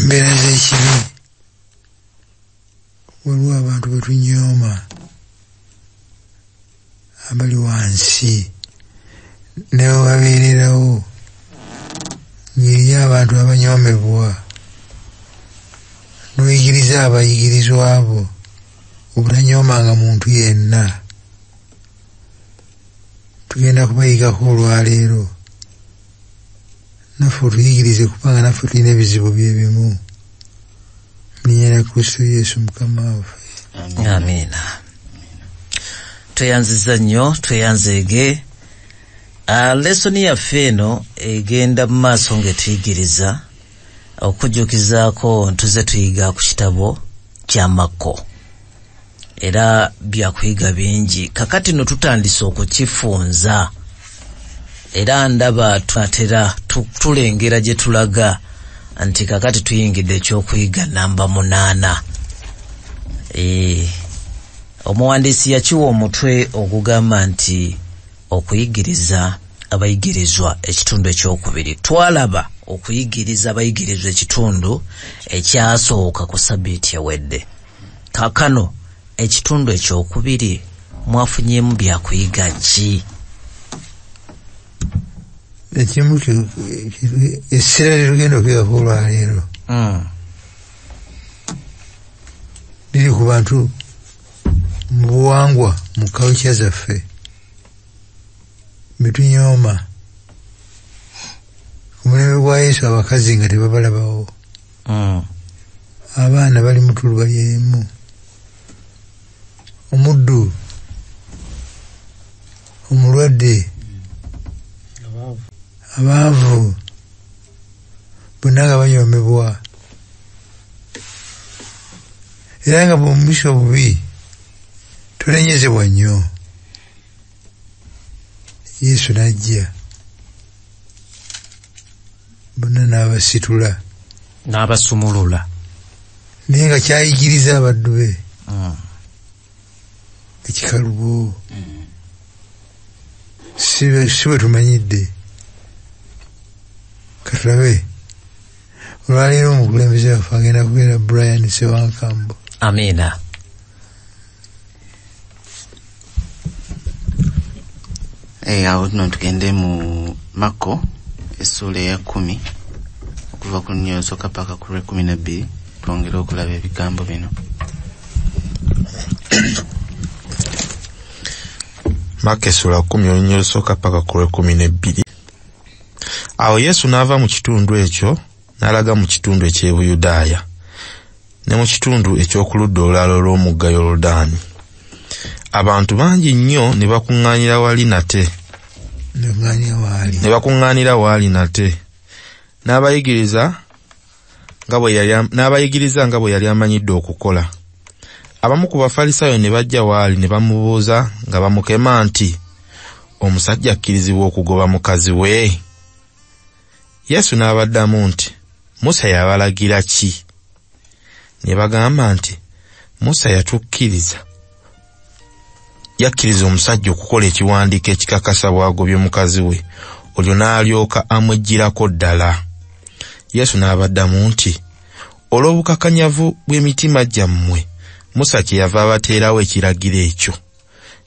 embeera z'ekibi waliwo abantu betunyooma abali wansi newe wabeererawo ng'eriyo abantu abanyoomebwa n'oyigiriza abayigirizwa abo obutanyoomanga muntu yenna. Tugenda kubayigako olwaleero naffe otuyigirize kubanga naffe tulina ebizibu byebimu. Linnya lya Kristo Yesu Mukama waffe. Amiina. Tweyanziza nnyo, tweyanzeege. Lesoni yaffe eno egenda mu maaso ng'etuyigiriza okujjukizaako ntuze tuyiga ku kitabo kya Makko. Era byakuyiga bingi. Kakati no tutandise okukifunza. Era ndaba twatera tulengera gye tulaga nti kakati tuyingidde ekyokuyiga namba 8. Omuwandiisi yakiwa omutwe ogugamba nti okuyigiriza abayigirizwa ekitundu ekyokubiri. Twalaba okuyigiriza abayigirizwa ekitundu ekyasooka ku sabbiiti ewedde. Kakano ekitundu ekyokubiri mwafunyemu byakuyiga ki? Ekimu essira lyetugenda okuyigako olwaleero liri ku bantu mu buwangwa mu kawukya zaffe betunyooma. Ku mulembe gwa Yesu abakazi nga tebabalabawo, abaana bali mu tuluba lyerimu, omuddu, omulwadde, abaavu bonna nga banyoomebwa. Era nga bw'omubisa obubi tolenyezebwa nnyo. Yesu n'ajja bonna n'abasitula n'abasumulula, naye nga kyayigiriza abaddu be ekikalubo si bwe tumanyidde. Katulabe olwaleero omukulembeze waffe agenda kubeera Brian Sewankambo. Amiina. Awo tuno tugende mu Makko essula eya 10 okuva ku nnyo esooka paka ku 12 twongere okulaba ebigambo bino. Makko essula 10 olunnyo olusooka paka ku 12. Awo Yesu n'ava mu kitundu ekyo n'alaga mu kitundu eky'Ebuyudaaya ne mu kitundu ekyokuludda olulala olw'omugga Yoludaani. Abantu bangi nnyo ne bakuŋŋaanira wali nate. Ne bakuŋŋaanira waali nate. N'abayigiriza nga bwe yali amanyidde okukola. Abamu ku Bafalisaayo ne bajja waali ne bamubuuza nga bamukema nti, omusajja akkirizibwa okugoba mukazi we? Yesu n'abaddamu nti, Musa yabalagira ki? Ne bagamba nti, Musa yakkiriza omusajja okukola ekiwandiiko ekikakasa bw'agobye mukazi we, olyo n'alyoka amwejjirako ddala. Yesu n'abaddamu nti, olw'obukakanyavu bw'emitima gyammwe, Musa kyeyava abateerawo ekiragiro ekyo.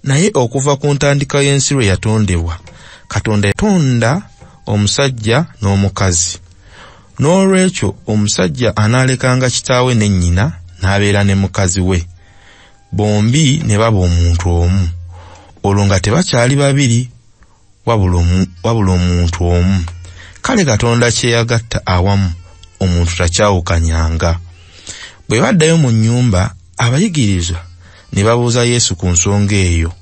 Naye okuva ku ntandikwa y'ensi lwe yatondebwa, Katonda yatonda omusajja n'omukazi. N'olwekyo omusajja anaalekanga kitaawe ne nnyina n'abeera ne mukazi we, bombi ne baba omuntu omu. Olwo nga tebakyali babiri wabula omuntu omu. Kale Katonda kye yagatta awamu omuntu takyawukanyanga. Bwe baddayo mu nnyumba, abayigirizwa ne babuuza Yesu ku nsonga eyo.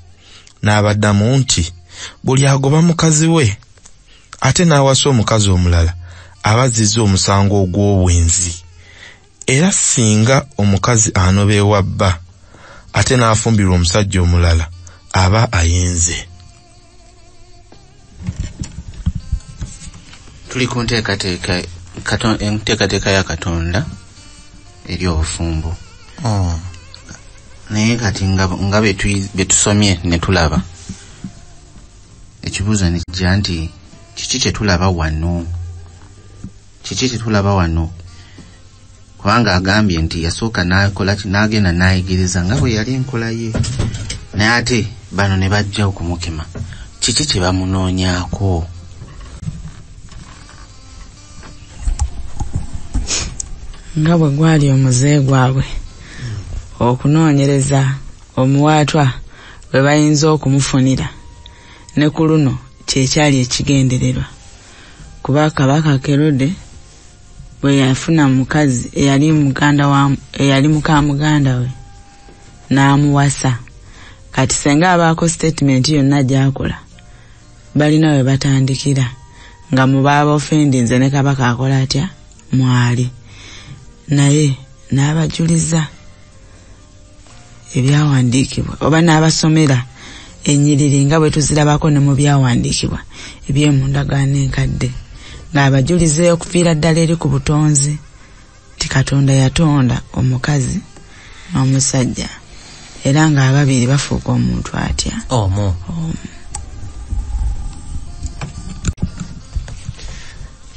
N'abaddamu nti, buli agoba mukazi we ate n'awasa omukazi omulala aba azzizza omusango ogw'obwenzi. Era singa omukazi anoba ewa bba ate n'afumbirwa omusajja omulala aba ayenze. Tuli ku nteekateeka ya Katonda eri obufumbo. Naye kati nga betusomye ne tulaba, ekibuuzo ne kijja nti kiki kye tulaba wano? kubanga agambye nti yasooka n'akola n'agenda n'ayigiriza nga bwe yali enkola ye. Naye ate bano ne bajja okumukema. Kiki kye bamunoonyaako? Nga bwe gwali omuze gwabwe okunoonyereza omuwaatwa bwe bayinza okumufunira, ne ku luno kyekyali ekigendererwa. Kuba Kabaka Kerode bwe yafuna mukazi eyali muka muganda we n'amuwasa, kati senga abaako statement yonna gy'akola balina we batandikira nga mu baaba ofendinze ne Kabaka akola atya mwali. Naye n'abajuliza ebyawandiikibwa oba n'abasomera ennyiriri nga bwe tuzirabako ne mu byawandiikibwa eby'emu ndagaano enkadde, ng'abajuliza okufiira ddala eri ku butonzi ti Katonda yatonda omukazi n'omusajja era ng'ababiri bafuuka omuntu atya omu.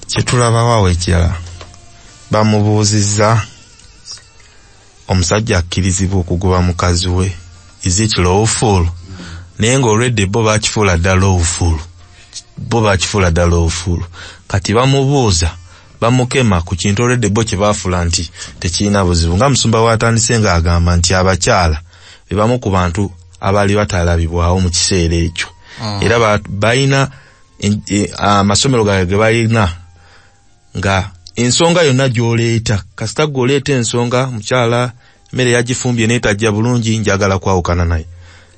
Kyetulabawo ekirala bamubuuzizza omusajja akkirizibwa okugoba mukazi we, is it lawful? Naye ng'olwedde bo bakifuula ddala lawful. Kati bamubuuza bamukema ku kintu olwedde bo kye baafuula nti tekirina buzibu. Nga musumba watandise ng'agamba nti abakyala be bamu ku bantu abaali batalabibwawo mu kiseera ekyo. Era balina amasomero ge balina nga ensonga yonna gy'oleeta kasita gw'oleeta ensonga mukyala mmere yagifumbye n'etajja bulungi njagala kwawukana naye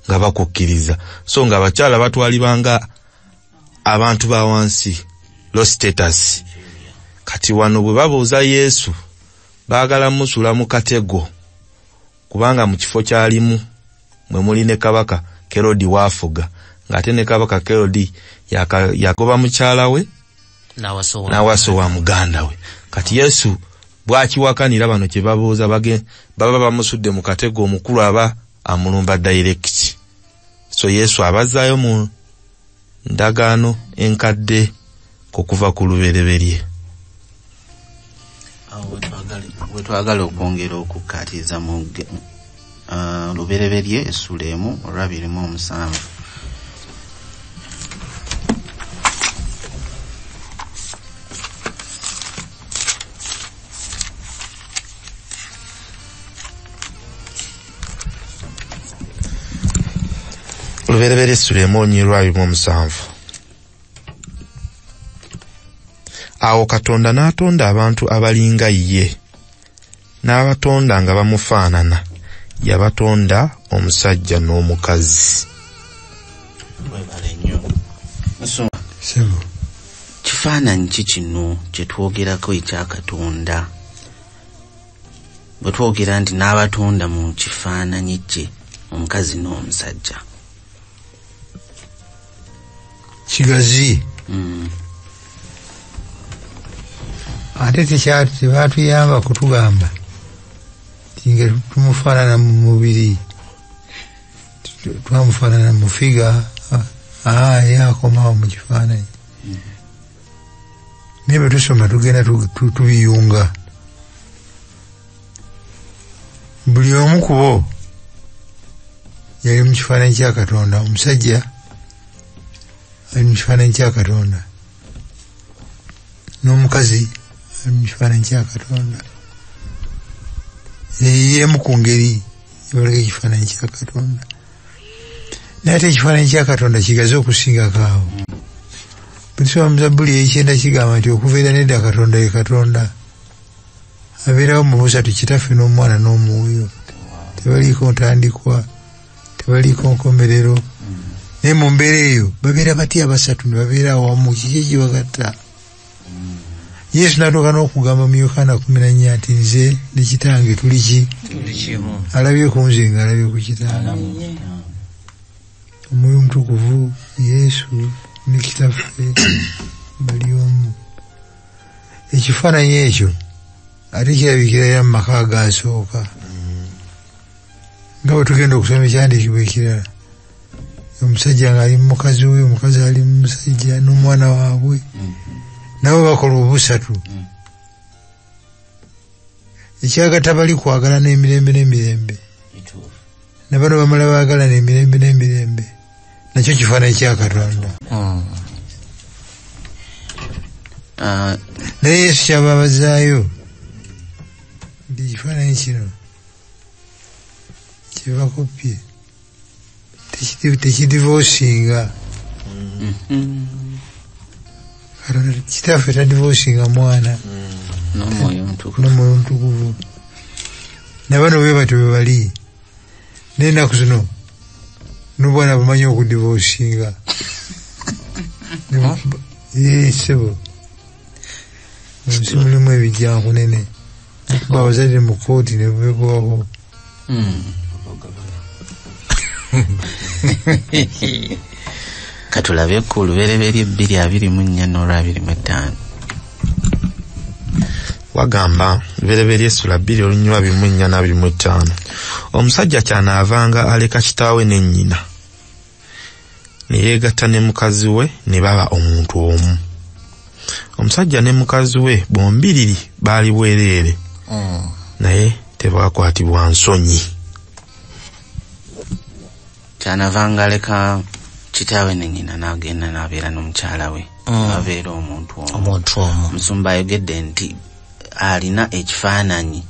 nga bakukkiriza. So nga abakyala batwalibanga abantu ba wansi, low status. Kati wano bwe babuuza Yesu baagala musula mu katego kubanga mu kifo kyalimu mwe muli ne Kabaka Kerodi waafuga, ng'ate ne Kabaka Kerodi yagoba mukyala we n'awasowa muganda we. Kati Yesu bw'akiwakanira bano kye babuuza baba bamusudde mu katego omukulu aba amulumba direct. So Yesu abazaayo mu ndagaano enkadde kuva ku lubereberye. Wetwagala okwongera okukkaatiza mu lubereberye essula 1:27. Lubereberye essula 1:27. Awo Katonda n'atonda abantu abalinga ye, n'abatonda nga bamufaanana. Yabatonda omusajja n'omukazi. Kifaananyi ki kino kye twogerako ekya Katonda? Bwe twogera nti n'abatonda mu kifaananyi kye omukazi n'omusajja. Kigazi. Ate tebatuyamba kutugamba tinga tumufaanana mu mubiri, twamufaanana mu figa yakomawo mu kifaananyi. Naye bwe tusoma tugenda tubiyunga. Buli omu ku bo yali mu kifaananyi kya Katonda. Omusajja ali mu kifaananyi kya Katonda n'omukazi ali mu kifaananyi kya Katonda. Yemu ku ngeri ebalaga ekifaananyi kya Katonda. Naye ate ekifaananyi kya Katonda kigazi okusingako awo. Bwe tusoma mu Zabbuli 9 kigamba nti okuva era nedda Katonda ye Katonda. Abeerawo mu busatu, Kitaffe n'Omwana n'Omwoyo. Tebaliiko ntandikwa, tebaliiko nkomerero. Naye mu mbeera eyo babeera batya abasatu ne babeera awamu? Kiki ekibagatta? Yesu n'atuuka n'okugamba mu Yokaana 14 nti nze ne Kitange tuli ki? Alabye ku nze ng'alabye ku Kitange. Omwoyo Omutukuvu, Yesu ne Kitaffe bali omu. Ekifaananyi ekyo ate kirabikira era mu maka agasooka. Nga bwe tugenda okusoma ekyandiikibwa ekirala, omusajja ng'ali mu mukazi we, omukazi ali mu musajja n'omwana waabwe, nabo bakola obusatu. ekyagatta bali kwagala n'emirembe nabano bamala baagala n'emirembe nakyo kifaananyi kya Katonda. naye Yesu kyaba abazaayo nti ekifaananyi kino kibakopye tekidivoosinga. Katonda kitaffe tadivoosinga mwana n'omwoyo omutukuvu. nabano bwe batyo bwe bali n'ennaku zino n'obwana bumanyi okudivoosinga. Sebo munsi mulimu ebijjangu nene kuba abazadde mu kooti ne bubegwako. katulabe ku lubereberye 2:24 n'olwa 25. wagamba lubereberye essula 2:24 na 25. omusajja kyanaavanga aleka kitaawe ne nnyina ne yeegatta ne mukazi we ne baba omuntu omu. omusajja ne mukazi we bombiriri baali bwereere naye tebaakwatibwa nsonyi. kyanavanga aleka kitaawe ne nnyina n'agenda n'abeera n'omukyala we abeera omuntu omu. Musumba ayogedde nti alina ekifaananyi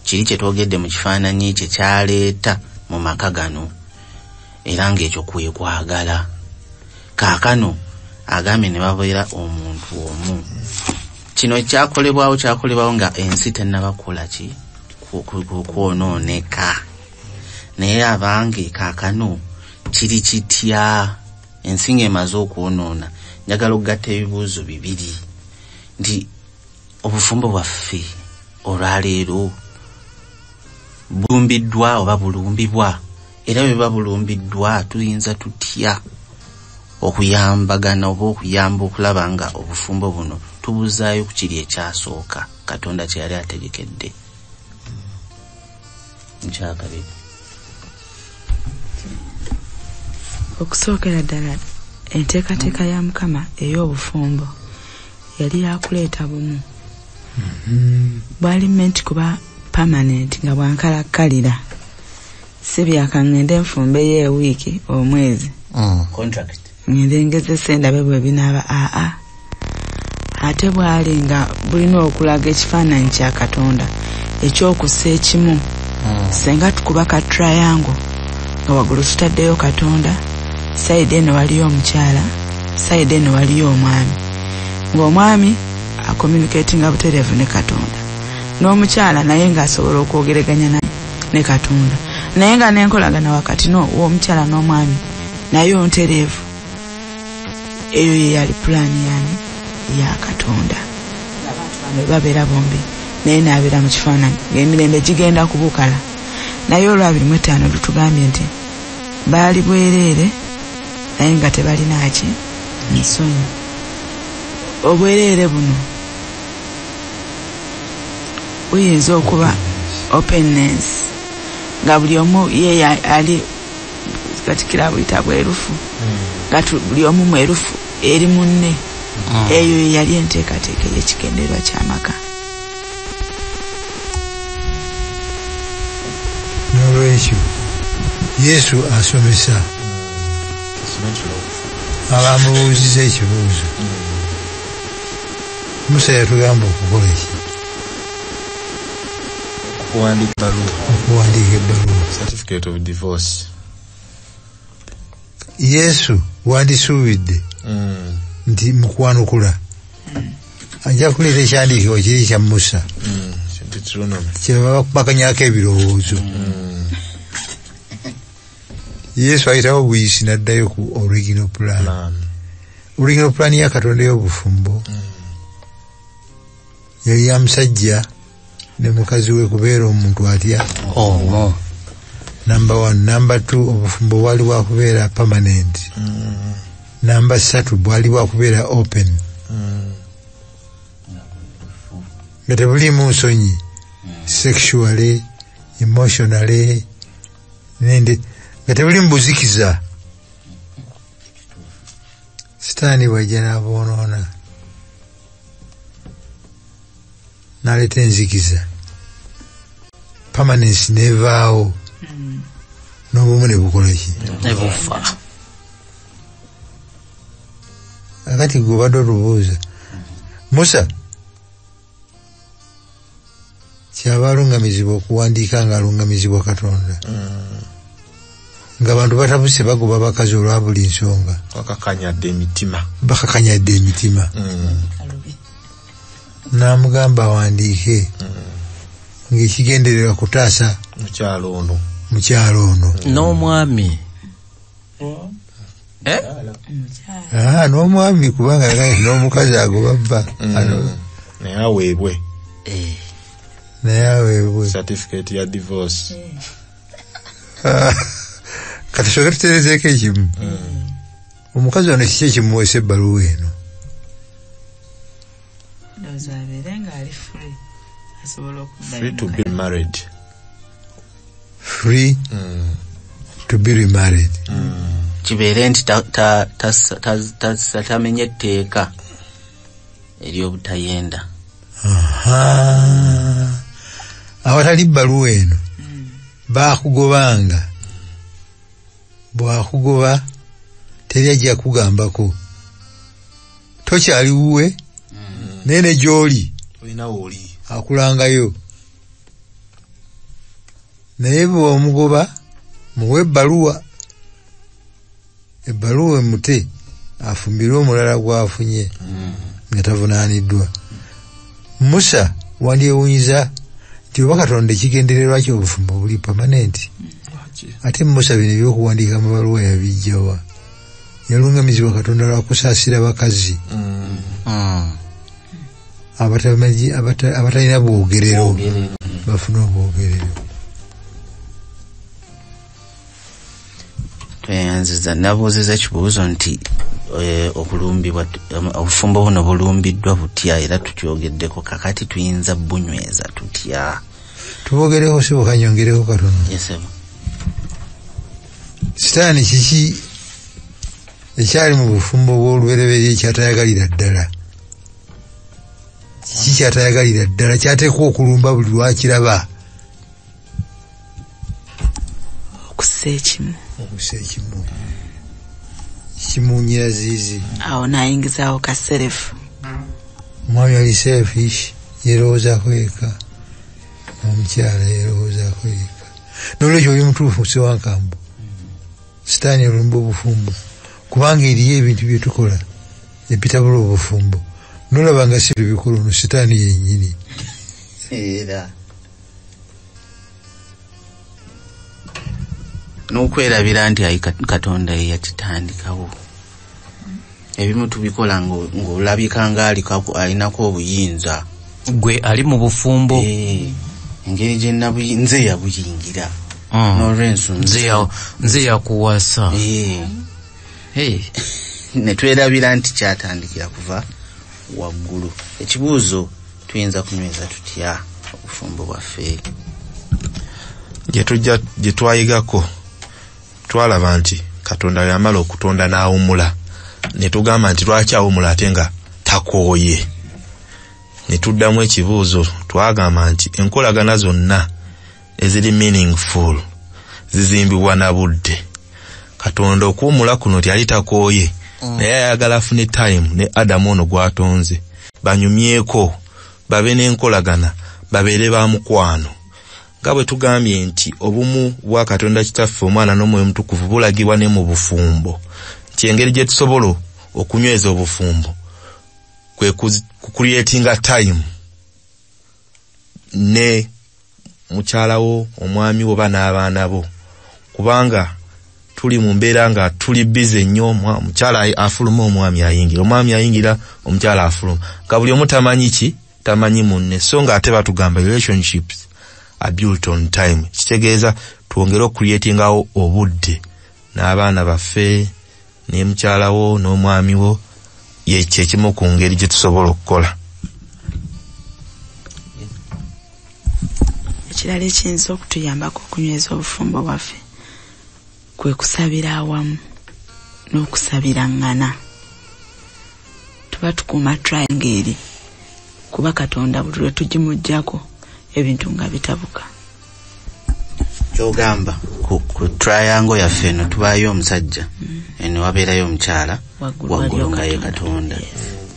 kiri kye twogedde mu kifaananyi kye kyaleeta mu maka gano era ng'ekyo kwe kwagala. kaakano agambye ne babeera omuntu omu. kino kyakolebwawo nga ensi tennabakola ki kwonooneka naye abange kaakano kiri kitya ensi ng'emaze okwonoona. njagala okugatta ebibuuzo bibiri nti obufumbo bwaffe olwaleero bulumbiddwa oba bulumbibwa, era bwe buba bulumbiddwa tuyinza tutya okuyambagana oba okuyamba okulaba nga obufumbo buno tubuzaayo ku kiri ekyasooka Katonda kye yali ategekedde. nkyakabiri okusookera ddala enteekateeka ya Mukama ey'obufumbo yali yakuleeta bumu. bwali meant kuba permanent nga bwankalakkalira, si byakangende enfumbe y'ewiiki omwezi contract ngende ngezese ndabe bwe binaaba. ate bwali nga bulina okulaga ekifaananyi kya Katonda ekyokussa ekimu. senga tukuba ka triangle nga waggulu tutaddeyo Katonda, sayidi eno waliyo omukyala, sayidi eno waliyo omwami, ng'omwami acommunicatinga butereevu ne Katonda, n'omukyala naye ng'asobola okwogeraganya ne Katonda, naye nga n'enkolagana wakati w'omukyala n'omwami nayo ntereevu. eyo ye yali pulaani yani ya Katonda. abantu bano babeera bombi naye n'abeera mu kifaananyi ng'emirembe gigenda kubukala. naye olwa 25 lutugambye nti baali bwereere naye nga tebalina ki nsonyi. obwereere buno buyinza okuba openness nga buli omu ye ali katikira buyita bwerufu nga buli omu mwerufu eri munne. eyo yali enteekateeka y'ekigendererwa ky'amaka. n'olwekyo Yesu asomesa abamubuuziza ekibuuzo. Musa yatugamba okukola ki? okuwandiika ebbaluwa, certificate of divorce. Yesu wandisuubidde nti mukwanukula ajja kuleeta ekyandiikibwa kiri kya Musa kyebabakubaganyako ebirowoozo. Yesu ayitawo buyisi n'addayo ku original plan. Original plan ya Katonda y'obufumbo yali ya musajja ne mukazi we kubeera omuntu atya. Number 1. Number 2, obufumbo bwali bwakubeera permanent. Number 3, bwali bwakubeera open. nga tebulimu nsonyi sexually, emotionally, nende nga tebulimu buzikiza. Sitaani bwajja n'aboonoona n'aleeta enzikiza permanence nevaawo n'obumu ne bukola ki ne bufa. akati gwe obadde olubuuza Musa kyaba alungamizibwa okuwandiika nga alungamizibwa Katonda ng'abantu batabuse bagoba bakazi olwa buli nsonga bakakanyadde emitima n'amugamba awandiike ng'ekigendererwa kutaasa mukyalo ono n'omwami n'omwami kubanga n'omukazi agoba bba naye aweebwe certificate ya divorce. kati soke tuterezeeko ekimu omukazi ono kiki ekimuweesa ebbaluwa eno free to be married. Free to be remarried. Kibeere nti tamenye etteeka ery'obutayenda. Awatali bbaluwa eno baakugobanga bwakugoba teri ajja kugambako tokyali wuwe nene gy'oli akulangayo naye bw'omugoba muwe ebbaluwa emute afumbire omulala gwafunye nga tavunaaniddwa. Musa wandyewunyiza nti oba Katonda ekigendererwa ky'obufumbo buli permanent ate Musa bino ebyokuwandiika mu baluwa yabijjawa yalungamizibwa Katonda lwakusaasira bakazi abatalina bwogerero bafuna obwogerero. Tweyanziza nabuuziza ekibuuzo nti okulumbibwa obufumbo buno bulumbiddwa butya era tukyogeddeko kakati tuyinza bunyweza tutya tubogereho si bukanyongereko katono. Sitaani kiki ekyali mu bufumbo bw'olubereberye kyatayagalira ddala kiki kyatayagalira ddala kyateekwa okulumba buli lwakiraba okussa ekimu kimunyira ziizi awo nayingizaawo kaserefu omwami ali selfish yerowoozaako yeka omukyala yerowoozaako yeka n'olwekyo oli mutuufu siwankambu sitaani olumba obufumbo kubanga eriyo ebintu bye tukola ebitabula obufumbo nolaba nga si tubikola ono sitaani yennyini era n'okwerabira nti ayi Katonda ye yakitandikawo ebimu tubikola ng'olabika nga alinako obuyinza gwe ali mu bufumbo engeri gye nze yabuyingira n'olw'ensonga nze yakuwasa ne twerabira nti kyatandikira kuva waggulu. Ekibuuzo tuyinza kunyweza tutya obufumbo bwaffe gye twayigako twalaba nti Katonda yamala okutonda n'awumula ne tugamba nti lwaki awumula ate nga takooye ne tuddamu ekibuuzo twagamba nti enkolagana zonna eziri meaningful zizimbibwa na budde. Katonda okuwumula kuno tyali takooye naye ayagala afune time ne Adamu ono gwatonze banyumyeko babe n'enkolagana babeere ba mukwano nga bwe tugambye nti obumu bwa Katonda kitaffe omwana n'omwoyo mutukuvu bulagibwa ne mu bufumbo nti engeri gye tusobola okunyweza obufumbo kwe kucreatinga time ne mukyalawo omwami wo n'abaana bo kubanga tuli mu mbeera nga tuli busy nnyo mukyala afuluma omwami ayingira omwami ayingira omukyala afuluma nga buli omu tamanyi munne so nga ate batugamba relationships are built on time kitegeeza twongere okucreatingawo obudde n'abaana baffe ne mukyalawo n'omwami wo kyekimu ku ngeri gye tusobola okukola. Ekirala ekiyinza okutuyambako okunyweza obufumbo bwaffe kwe kusabira awamu n'okusabirangana. Tuba tukuuma triangle kuba Katonda buli lwe tugimuggyako ebintu nga bitabuka. kyogamba ku triangle yaffe eno tubaayo omusajja eno wabeerayo omukyala waggulu nga ye Katonda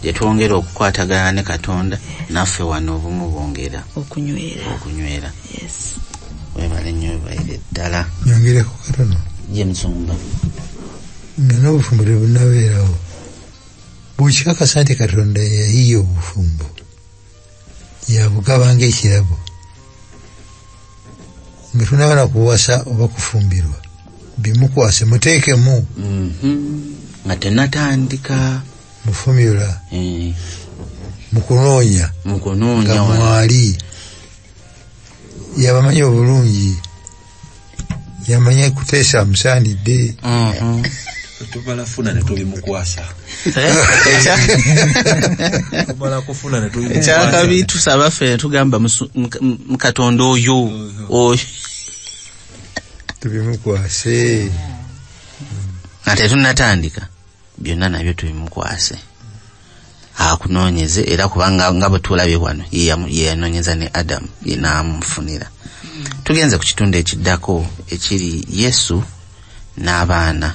gye twongera okukwatagana ne Katonda naffe wano obumu bwongera okunywera webale nnyo webaire ddala nyongereko katono gye Musumba nga n'obufumbo tebunabeerawo bwekikakasa nti Katonda yayiya obufumbo yabugaba ng'ekirabo nga tunabana kuwasa oba kufumbirwa bimukwase muteekemu nga tenatandika mufumira mukunoonya nga mwali yabamanyi obulungi yamanya kuteesa musaanidde tubalafuna ne tubimukwasa ekyakabi tusaba ffe tugamba Katonda oyo tubimukwase ate tunatandika byonna nabyo tubimukwase akunoonyeze era kubanga nga bwe tulabye wano ye yanoonyeza ne Adamu ye n'amufunira. Tugenze ku kitundu ekiddako ekiri Yesu n'abaana.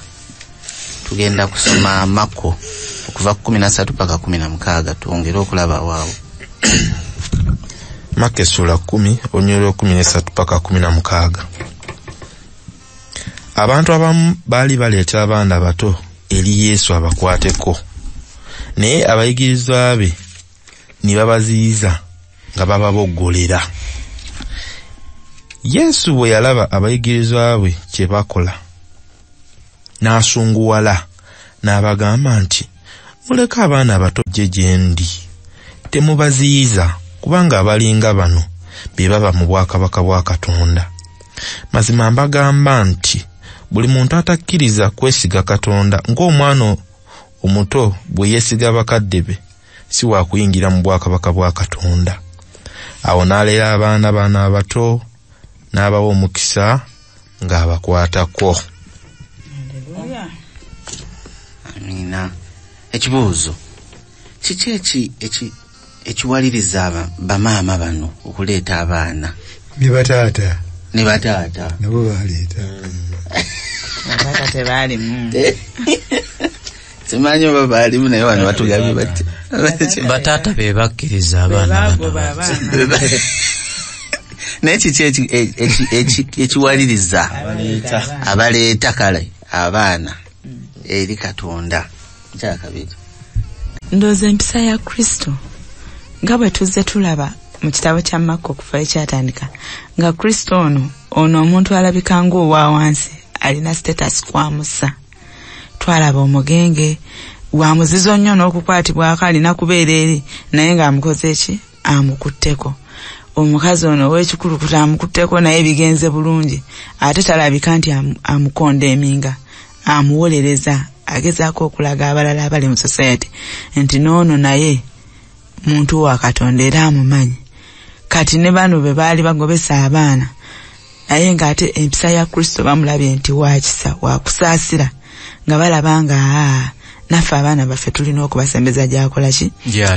Tugenda kusoma Mako okuva ku 13 paka 16 tuongere okulaba waawo. Mako sura 10 onyolo 13 paka 16. Abantu abamu baali baleeta abaana bato eri Yesu abakwateko. Naye abayigirizwa be ne babaziyiza nga bababoggolera. Yesu bwe yalaba abayigirizwa be kye bakola n'asunguwala n'abagamba nti muleka abaana abato gye ndi, temubaziyiza kubanga abalinga bano be baba mu bwakabaka bwa Katonda. Mazima mbagamba nti buli muntu atakkiriza kwesiga Katonda ng'omwana omuto bwe yeesiga bakadde be si wa kuyingira mu bwakabaka bwa Katonda. Awo n'aleera abaana abato n'abawa omukisa ng'abakwatako. Amina. Ekibuuzo kiki ekiwaliriza bamaama bano okuleeta abaana ne bataata nabo baleeta bataata tebaalimu simanyi oba baalimu naye wano batugambye bati bataata be bakkiriza abaana naye kiki ekiwaliriza abaleeta kale abaana eri Katonda. Kyakabiri ndooza empisa ya Kristo nga bwe tuzze tulaba mu kitabo kya Mako okuva ekyatandika nga Kristo ono omuntu alabika ng'owa wansi alina status kwa Musa. Twalaba omugenge wamuzizo nnyo n'okukwatibwako alina kubeera eri naye ng'amukoze eki amukutteko. Omukazi ono w'ekikulukuta amukutteko naye bigenze bulungi ate talabika nti amukonda eminga amuwolereza agezaako okulaga abalala abali mu society nti noono naye muntu wa Katonda era amumanyi. Kati ne bano be baali bagobesa abaana naye ng'ate empisa ya Kristo bamulabye nti wakisa wakusaasira nga balaba nga naffe abaana baffe tulina okubasembeza gyakola ki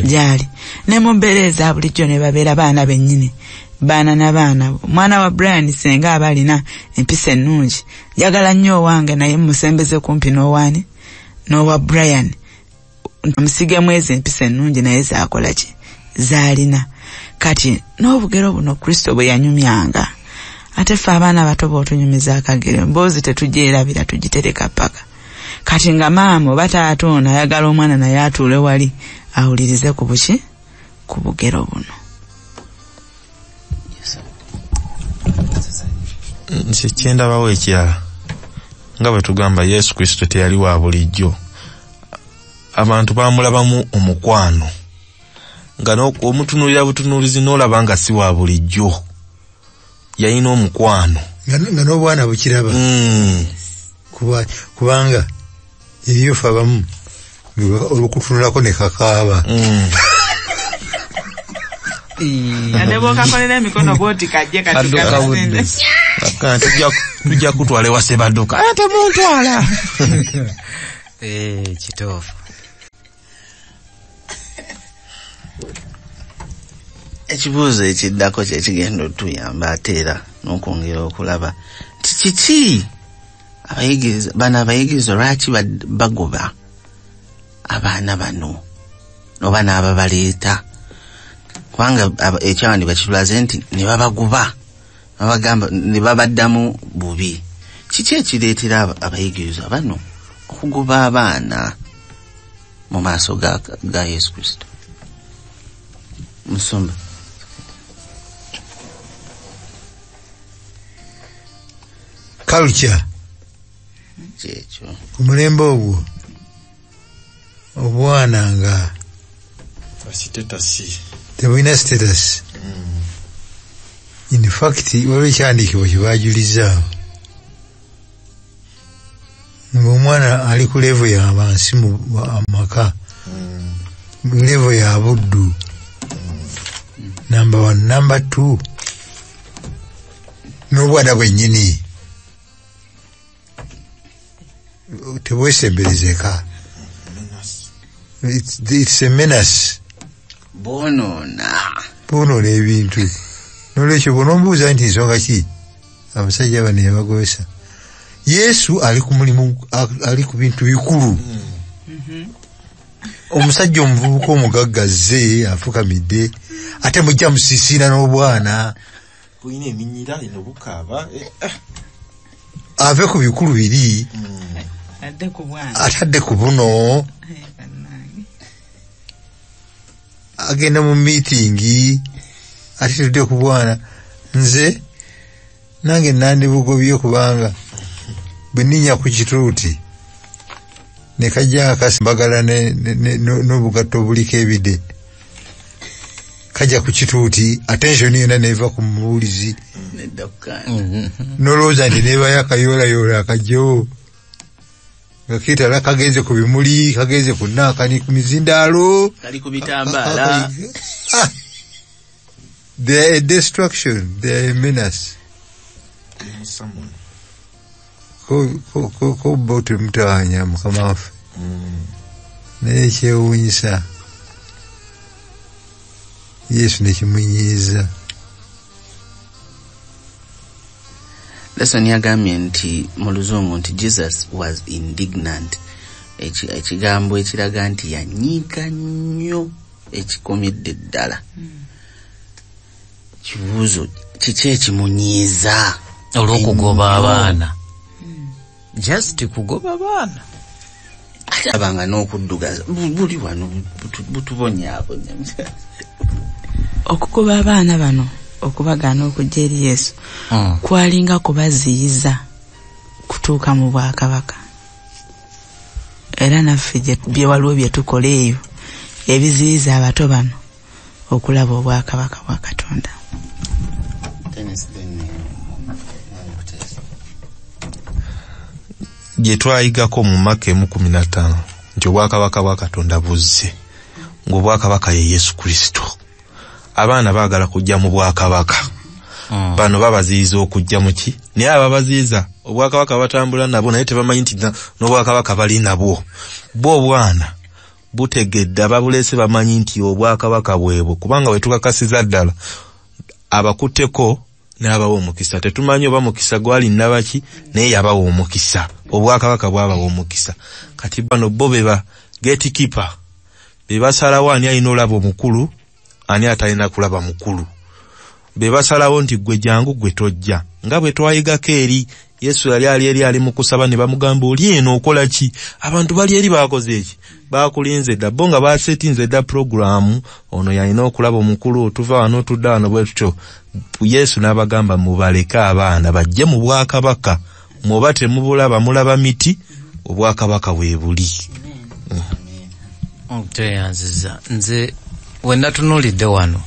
gyali. Ne mu mbeera eza bulijjo ne babeera baana bennyini baana na baana. Omwana wa Brian senga aba alina empisa ennungi njagala nnyo owange naye musembeze kumpi n'owaani n'owa Brian amusigemu ezo empisa ennungi naye zaakola ki zaalina. Kati n'obugero buno Kristo bwe yanyumyanga ate ffe abaana bato bw'otunyumiza akagero mboozi tetugyerabira tugitereka ppaka. Kati nga maama oba taata ono ayagala omwana naye atuule wali awulirize ku buki ku bugero buno. Nsi kyendabawo ekirala nga bwe tugamba Yesu Kristo teyali wa bulijjo. Abantu bamulabamu omukwano nga omutunuulira butunuulizi n'olaba nga si wa bulijjo. Yalina omukwano nga n'obwana bukiraba kubanga eriyofa abamu olukutunulako ne kakaaba anebokakolera emikono bwoti kajje katukabudde tujja kutwala ewase badduka ate muntwala kituufu. Ekibuuzo ekiddako kye kigenda otuyamba ate era n'okwongera okulaba nti kiki abayigiriza lwaki bagoba abaana bano oba n'ababaleeta, kubanga ekyawandiikibwa kitulaze nti ne babagoba babagamba ne babaddamu bubi. Kiki ekireetera abayigiriza bano okugoba abaana mu maaso ga Yesu Kristo? Musumba. Culture. Kyekyo. Ku mulembe ogwo obwana nga tebulina status. In fact waliwo ekyandiikibwa kyebajuliza ng'omwana ali ku levo ya bansi mu maka, levo ya buddu, number 1, number 2 n'obwana bwennyini tebwesemberezeka. It's a menace. Bonoona ebintu. Nolwekyo bw'onombuuza nti nsonga ki abasajja bano yabagobesa, Yesu ali ku mulimu, ali ku bintu bikulu. Omusajja omuvubuka omugaggaze afukamidde ate mujja musisiina n'obwana buyina eminyira eno bukaaba ave ku bikulu biri atadde ku buno, agenda mu meetingi atitudde ku bwana. Nze nange nandibugobye kubanga bwe nninya ku kituuti ne kajja akasimbagala n'obugatto obuliko ebide, kajja ku kituuti attention yonna neva ku mubuulizi nolowooza nti nebayo akayoolayoola akajjo nga kitala kagenze ku bimuli, kagenze ku naakani ku mizindaalo, kali ku bitambaala. They are a destruction, they are a menace. Ko bote mutawanya mukama waffe. Naye ekyewuunyisa Yesu nekimunyiiza. Lesson yagambye nti mu Luzungu nti Jesus was indignant. Ekigambo ekiraga nti yanyiika nnyo ekikomedde ddala. Kibuuzo kiki ekimunyiiza olw'okugoba abaana? Just kugoba abaana abanga n'okuddugaza buli wano butubonyaabonya. Okugoba abaana bano okubagaana okujja eri Yesu kwalinga kubaziyiza kutuuka mu bwakabaka. Era naffe bye waliwo bye tukola eyo ebiziyiza abato bano okulaba obwakabaka bwa Katonda. Gye twayigako mu Maka 15 nti obwakabaka bwa Katonda buzze, ng'obwakabaka ye Yesu Kristo. Abaana baagala kujja mu bwakabaka. Bano babaziyiza okujja mu ki? Naye ababaziyiza obwakabaka batambula nabo naye tebamanyi nti n'obwakabaka bali nabwo. Bo obwana butegedde ababuleese bamanyi nti obwakabaka bwebwo, kubanga we tukakasiza ddala abakutteko n'abawa omukisa. Tetumanyi oba mukisa gwali nabaki naye yabawa omukisa, obwakabaka bwabawa omukisa. Kati bano bo beba gatekeeper, bebasalawo ani alina olaba omukulu, ani atalina kulaba mukulu. Bebasalawo nti gwe jangu gwe tojja, nga bwe twayigako eri Yesu yali ali mu kusaba ne bamugamba oli eno okola ki? Abantu bali eri bakoze eki? Bakulinze dda bo nga basetinze dda programu, ono yalina okulaba omukulu, otuva wano tudda wano bwe tutyo. Yesu n'abagamba mubaleke abaana bajje mu bwakabaka, mwoba temubulaba mulaba miti, obwakabaka bwe buli. Teyanziza nze wenna tunulidde wano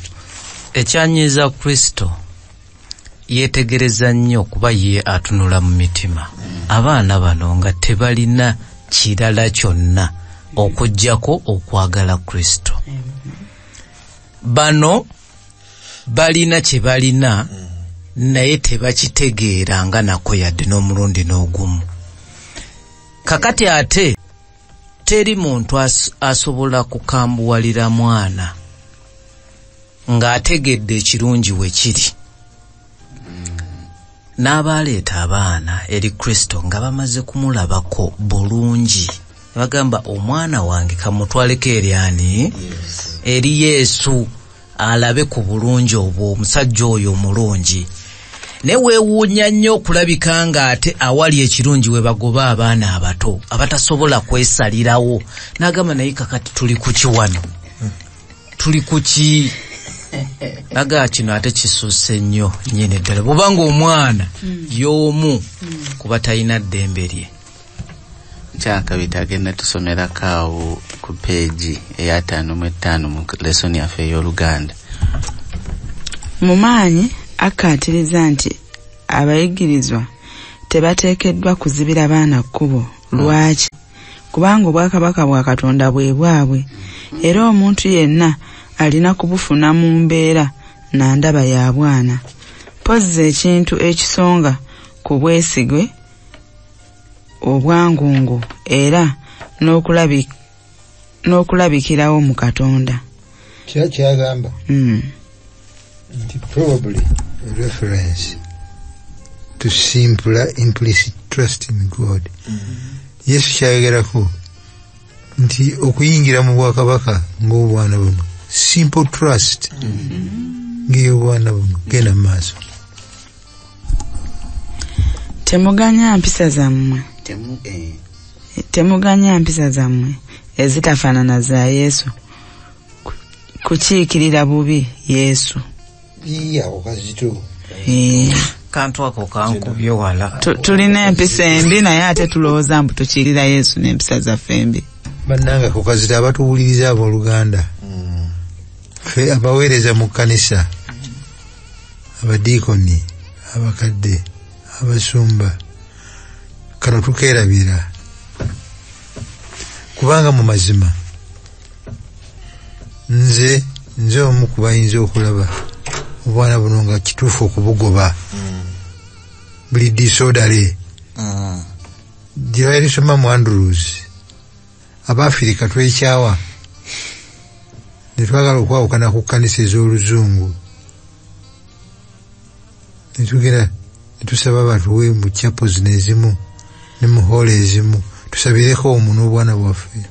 ekyanyiza Kristo yetegereza nnyo kuba ye atunula mu mitima. Abaana bano nga tebalina kirala kyonna okujjako okwagala Kristo. Bano balina kye balina naye tebakitegeera nga nako yadde n'omulundi n'ogumu. Kakati ate teri muntu asobola kukambuwalira mwana ng'ategedde ekirungi we kiri. n'abaleeta abaana eri Kristo nga bamaze kumulabako bulungi. Bagamba omwana wange kamutwaleko eri ani? Eri Yesu alabe ku bulungi obwo omusajja oyo omulungi. Ne weewuunya nnyo okulabika nga ate awali ekirungi we bagoba abaana abato abatasobola kwesalirawo. N'agamba naye kakati tuli ku ki wano? Tuli ku ki? Naga kino ate kisuuse nnyo nnyini ddala bw'obanga omwana y'omu kuba talina ddembe lye. Kyakabita agenda tusomerako awo ku peegi eya 55 mu lesoni yaffe ey'Oluganda. Mu maanyi akkaatiriza nti abayigirizwa tebateekeddwa kuzibira baana kkubo. Lwaki? Kubanga obwakabaka bwa Katonda bwe bwabwe, era omuntu yenna alina kubufuna mu mbeera na ndaba ya bwana. Pozza ekintu ekisonga ku bwesigwe, obwangungu era n'okulabikirawo mu Katonda. Kyagamba nti probably a reference to simpler implicit trust in God. Yesu kyayogerako nti okuyingira mu bwakabaka ng'obwana buno, simple trust ng'obwana buno, genda maaso. Temuganya mpisa zammwe ezitafaanana za Yesu kukiikirira bubi Yesu. Awo kazito Kantu ako kankubye wala. Tulina empisa embi naye ate tulowooza mbu tukiirira Yesu n'empisa zaffe embi. bannanga ku kazita abatuwuliriza abooluganda, ffe abaweereza mu kkanisa, abadiikoni, abakadde, abasumba, kano tukeerabira, kubanga mu mazima nze omu ku bayinza okulaba obwana buno nga kituufu okubugoba buli disorderly gye balisoma mu Andrews. Abafirika twekyawa ne twagala okwawukana ku kkanisa ez'oluzungu, ne tugera ne tusaba batuwe mu chapels n'ezimu ne mu hall ezimu tusabireko omu n'obwana bwaffe,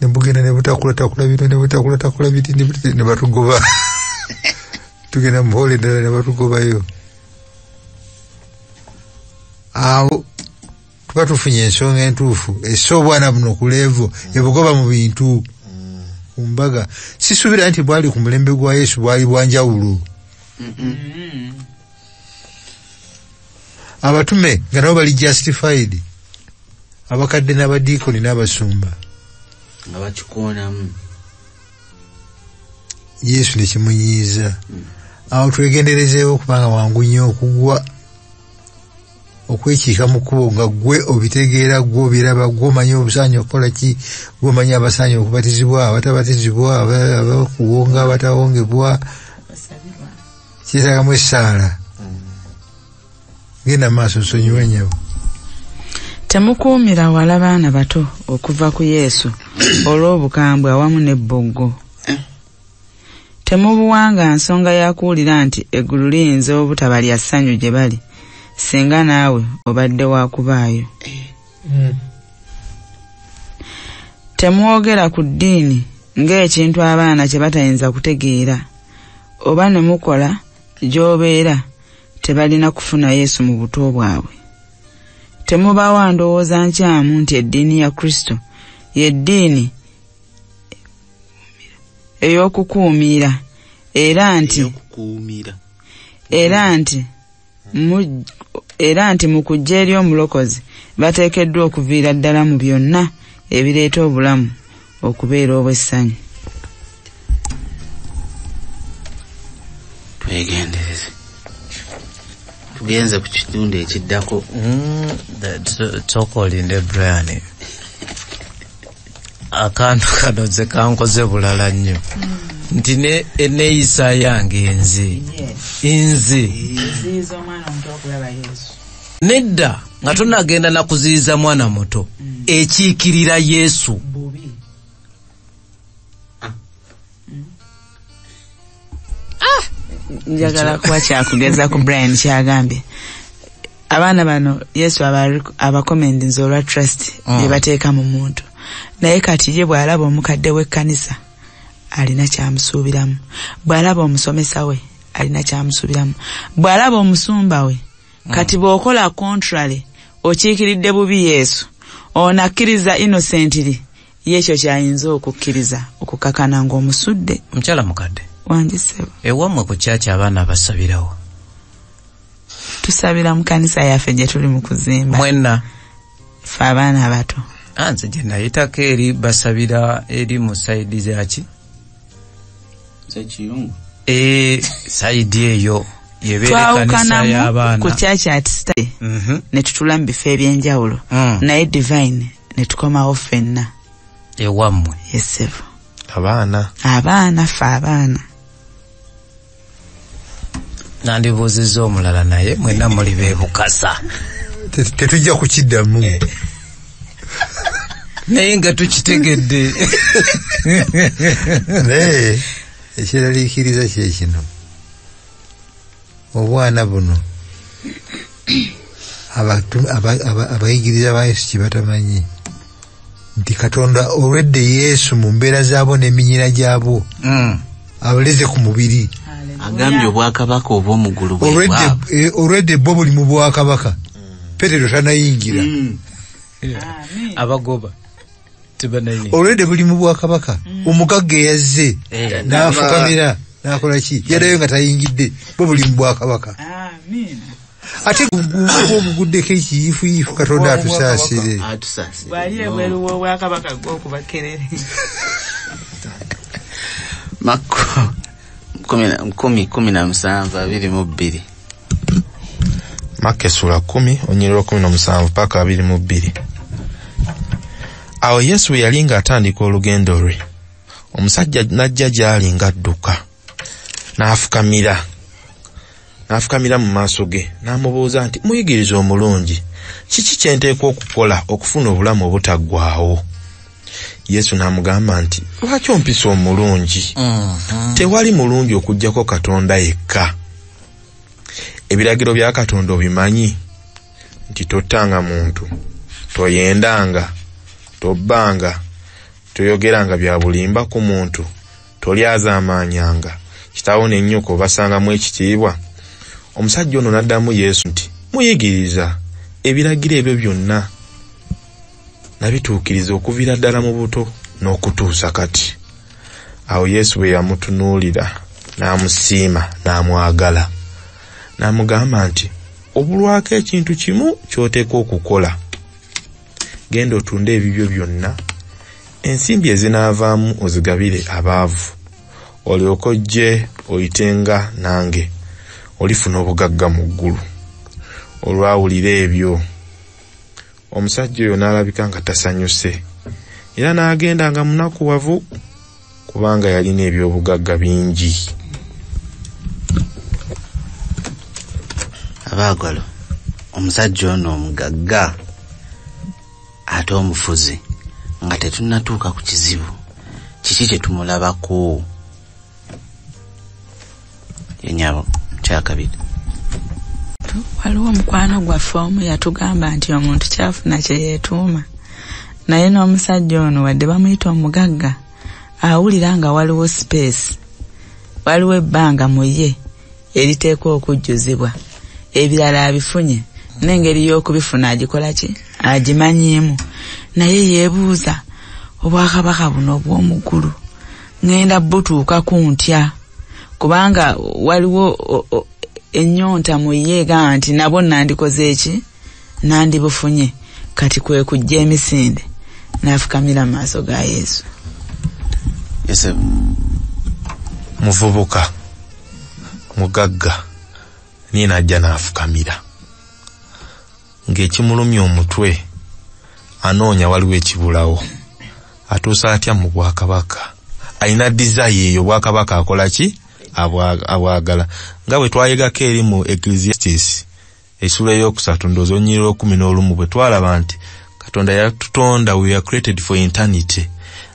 ne bugenda ne butakulatakula bino ne butakulatakula biti ne batugoba tugenda mu hall endala ne batugobayo. Awo tuba tufunye ensonga entuufu essa obwana buno ku levo ebugoba mu bintu ku mbaga. Sisuubira nti bwali ku mulembe gwa Yesu bwali bwanjawulo. Abatume nga nabo bali justified, abakadde n'abadiikoni n'abasumba nga bakikoonamu. Yesu ne kimunyiiza. Awo twegenderezeewo kubanga wangu nnyo okugwa, okwekiika mu kkubo nga gwe obitegeera, gwe obiraba, gwe omanyi obusaanyi okukola ki, gwe omanyi abasaanyi okubatizibwa, abatabatizibwa, abakuwonga, abatawongebwa. Kyetaagamu essaala. Genda maaso nsonyiwe nnyabo. Temukuumira wala baana bato okuva ku Yesu olw'obukambwe awamu n'ebboggo. Temubuwanga nsonga ya kuwulira nti eggulu liyinza obutaba lya ssanyu gye bali, singa naawe obadde wa kubaayo. Temwogera ku ddiini ng'ekintu abaana kye batayinza kutegeera, oba ne mukola gy'obeera tebalina kufuna Yesu mu buto bwabwe. Temubawa ndowooza nkyamu nti eddiini ya Kristo y'eddiini ey'okukuumira era nti mu kujja eri omulokozi bateekeddwa okuviira ddala mu byonna ebireeta obulamu okubeera obw'essanyu. Twegendereze. Tugenze ku kitundu ekiddako. Tokolinde Brian. Akantu kano ze kankoze bulala nnyo. Nti eneeyisa yange nze nedda nga tonagenda na kuziyiza mwana muto ekiikirira Yesu. njagala kuba kyakugeza ku Brian kyagambye abaana bano Yesu abakomendinze olwa trust ne bateeka mu muntu naye kati ye bw'alaba omukadde w'ekkanisa alina kyamusuubiramu bw'alaba omusomesa we alina kyamusuubiramu bw'alaba omusumba we kati bw'okola contrary okiikiridde bubi Yesu onakkiriza innocently yekyo kyayinza okukkiriza okukakana ng'omusudde. Mukyala mukadde wanjisebo ewammwe ku kyaki abaana basabirawo? Tusabira mu kanisa yaffe gye tuli mu kuzimba. Mwenna ffe abaana abato nze gye nayitako eri basabira eri mu sayidi zaki Sekiyungu sayidi eyo yebeera kanisa y'abaana ku kyaki atistay ne tutula mu bifo ebyenjawulo naye divine ne tukomawo ffenna ewammwe. Yesevo abaana ffe abaana nandibuuzizza omulala naye mwenna muli beebukasa tetujja kukiddamu naye nga tukitegedde naye ekiraliikiriza kye kino obwana buno abayigiriza ba Yesu kye batamanyi nti Katonda olwedde Yesu mu mbeera zaabo n'eminyira gyabo abaleze ku mubiri agambye obwakabaka obw'omugulu olwedde bo buli mu bwakabaka Petero tanayingira abagoba olwedde buli mu bwakabaka omugagga yazze n'afukamira n'akola ki yaddayo nga tayingidde bo buli mu bwakabaka ate obuguddeko ekiyiifuyiifu Katonda atusaasire bwali ebweru w'obwakabaka gw'okubakerere Makko 10:17 Makko sura 10 onyiriro 17 paka 22. Awo Yesu bwe yali ng'atandika olugendo lwe omusajja n'ajja gy'ali ng'adduka n'afukamira mu maaso ge n'amubuuza nti muyigiriza omulungi kiki kye nteekwa okukola okufuna obulamu obutaggwaawo? Yesu n'amugamba nti lwaki ompisa omulungi? Tewali mulungi okuggyako Katonda yekka. Ebiragiro bya Katonda obimanyi nti tottanga muntu, toyendanga, tobbanga, toyogeranga bya bulimba ku muntu, tolyazaamaanyanga, kitaawo ne nnyoko basangamu ekitiibwa. Omusajja ono n'addamu Yesu nti muyigiriza ebiragiro ebyo byonna nabituukiriza okuviira ddala mu buto n'okutuusa kati. Awo Yesu bwe yamutunuulira n'amusiima n'amwagala n'amugamba nti obulwako ekintu kimu ky'oteeka okukola. Genda otunde ebibyo byonna, ensimbi ezinaavaamu ozigabire abaavu, olyoke ojje oyitenga nange, olifuna obugagga mu ggulu. Olwawulira ebyo omusajja oyo n'alabika nga tasanyuse era n'agenda nga munakuwavu kubanga yalina ebyobugagga bingi. Abaagalo omusajja ono omugagga ate omufuzi nga tetunnatuuka ku kizibu kiki kye tumulabako? Yenyabo kyakabiri. Waliwo omukwano gwaffe omu yatugamba nti omuntu kyafuna kye yeetuuma, naye n'omusajja ono wadde bamuyita omugagga awulira nga waliwo space, waliwo ebbanga mu ye eriteekwa okujjuzibwa, ebirala abifunye n'engeri y'okubifuna agikola ki? Agimanyiimu. Naye yeebuuza obwakabaka buno obw'omuggulu ngenda butuuka ku ntya, kubanga waliwo ennyonta mu ye gaa nti nabo nandikoze eki nandibufunye. Kati kwe kujja emisinde n'afukamira mu maaso ga Yesu. Muvubuka mugagga niye n'ajja n'afukamira ng'ekimulumya omutwe anoonya waliwo ekibulawo. Atuusa atya mu bwakabaka? Alina desire eyo bwakabaka akola ki? Abwagala. Nga bwe twayegako eri mu Ecclesiastes essula ey'okusatu ndowooza onyiriro 11 bwe twalaba nti Katonda yatutonda, we are created for eternity,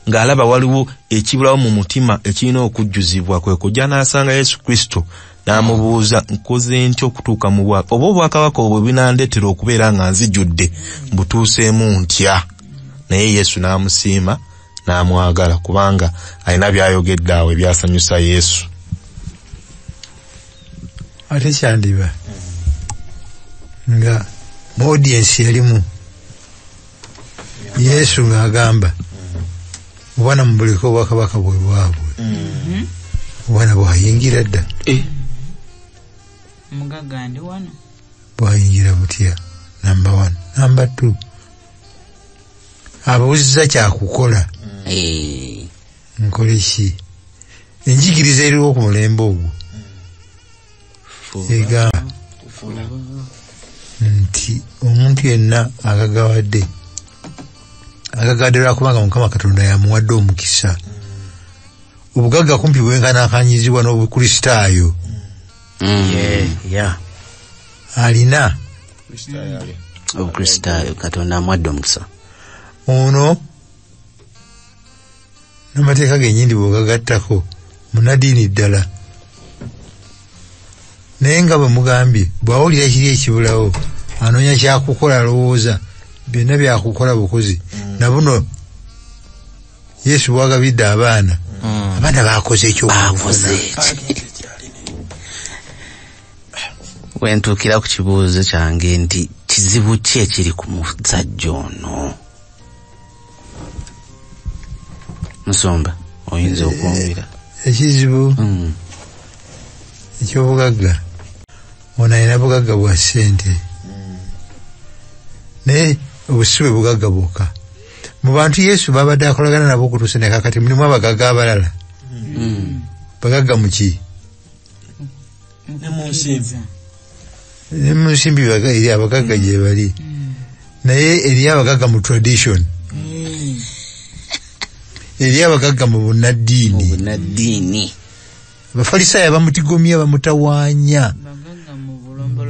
ng'alaba waliwo ekibulawo mu mutima ekirina okujjuzibwa, kwe kujja n'asanga Yesu Kristo n'amubuuza nkoze ntya okutuuka mu bwakabaka oba obwakabaka obwo binandetera okubeera nga nzijudde mbutuuseemu ntya. Naye Yesu n'amusiima n'amwagala kubanga alina by'ayogedde awo ebyasanyusa Yesu. Ate kyandiba nga mu audience yalimu Yesu ng'agamba obwana mubuleka obwakabaka bwe bwabwe obwana bwayingira dda Mugaga ndi wano bwayingira butya. Number 1. Number 2, abuuziza kyakukola nkole ki? Enjigiriza eriwo ku mulembe ogwo egamba nti omuntu yenna agagawadde lwakubanga Mukama Katonda yamuwadde omukisa. Obugagga kumpi bwenkanaakanyizibwa n'obukristaayo. Alina obukristaayo Katonda amuwadde omukisa. Ono n'amateeka gennyini bw'ogagattako munadiini ddala. Naye nga bwe mugambye bw'awulira kiri ekibulawo anoonya kyakukola alowooza byonna byakukola bukozi. Na buno Yesu bwagabidde abaana bakoze ekyokukoze. Wentuukira ku kibuuzo kyange nti kizibu ki ekiri ku musajja ono? Musumba oyinza okwongera. Ekizibu eky'obugagga ono alina bugagga bwa ssente naye obusibe bugagga bwokka. Mu bantu Yesu babadde akolagana nabo okutuusa ne kakati mulimu abagagga abalala. Bagagga muki? Ne mu nsimbi eri abagagga gye bali. Naye eri abagagga mu tradition. Eri abagagga mu bunnaddiini. Abafalisaayo bamutigomya bamutawaanya.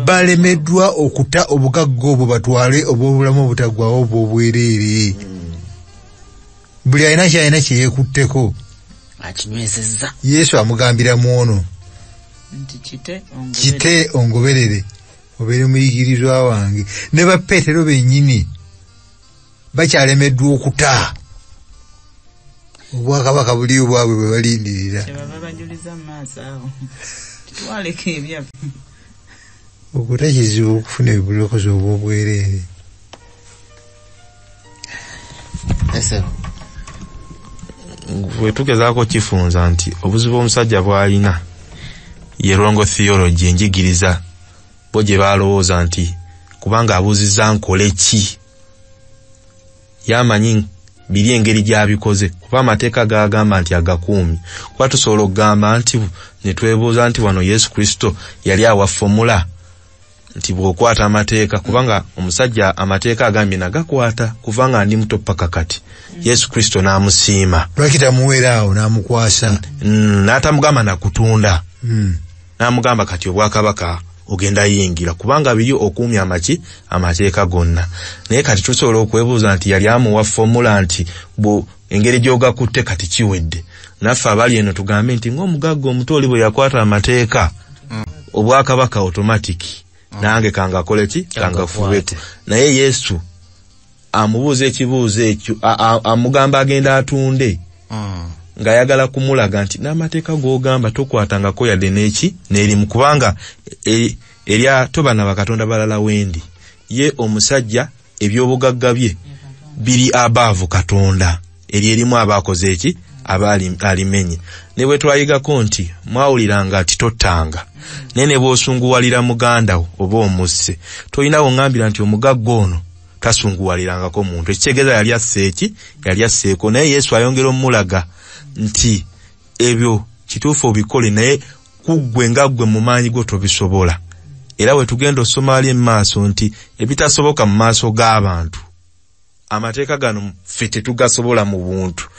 Balemeddwa okuta obugagga obwo batwale obw'obulamu obutaggwawo obw'obwereere. Buli alina kyalina kye yeekutteko akinywezezza. Yesu amugambiramu ono kite ongoberere obeere muyigirizwa wange. Ne ba Peetero bennyini bakyalemeddwa okuta obwakabaka buli obwabwe bwe balindirira. Okuta kizibu okufuna ebibulokozi obw'obwereere. Bwe tugezaako kifunza nti obuzibu omusajja bw'alina ye wrong theology, enjigiriza bo gye balowooza nti kubanga abuuzizza nkole ki yamanyi biri engeri gy'abikoze kuba amateeka gagamba nti agakuumi. Kuba tusobola okugamba nti ne twebuuza nti wano Yesu Kristo yali awa formula nti bw'okwata amateeka kubanga omusajja amateeka agambye nagakwata kuvanga ndi muto paka kati. Yesu Kristo n'amusiima lwaki tamuweeraawo n'amukwasa n'atamugamba nakutunda. N'amugamba kati obwakabaka ogenda yingira kubanga biri okuumya amateeka gonna. Naye kati tusobola okwebuuza nti yali amuwa formula nti engeri gy'ogakutte kati kiwedde. Naffe abali eno tugambe nti ng'omugagga omuto oli bwe yakwata amateeka obwakabaka automatic nange kangakole ki kangafubeeko. Naye Yesu amubuuza ekibuuzo ekyo amugamba agenda atunde ng'ayagala kumulaga nti n'amateeka g'ogamba tokwatangako yadde n'eki n'erimu kubanga erya tobana bakatonda balala wendi. Ye omusajja eby'obugagga bye biri abaavu Katonda erimu abakoze eki alimenye. Ne bwe twayigako nti mwawuliranga ati tottanga naye ne bw'osunguwalira muganda wo oba omusse tolinawo ngambira nti omugagga ono tasunguwalirangako muntu. Ekitegeeza yali asseeki yali asseeko. Naye Yesu ayongera omulaga nti ebyo kituufu obikole naye kuggwe nga ggwe mu maanyi go tobisobola. Era we tugenda osoma ali emaaso nti ebitasoboka mu maaso g'abantu amateeka gano ffe tetugasobola mu buntu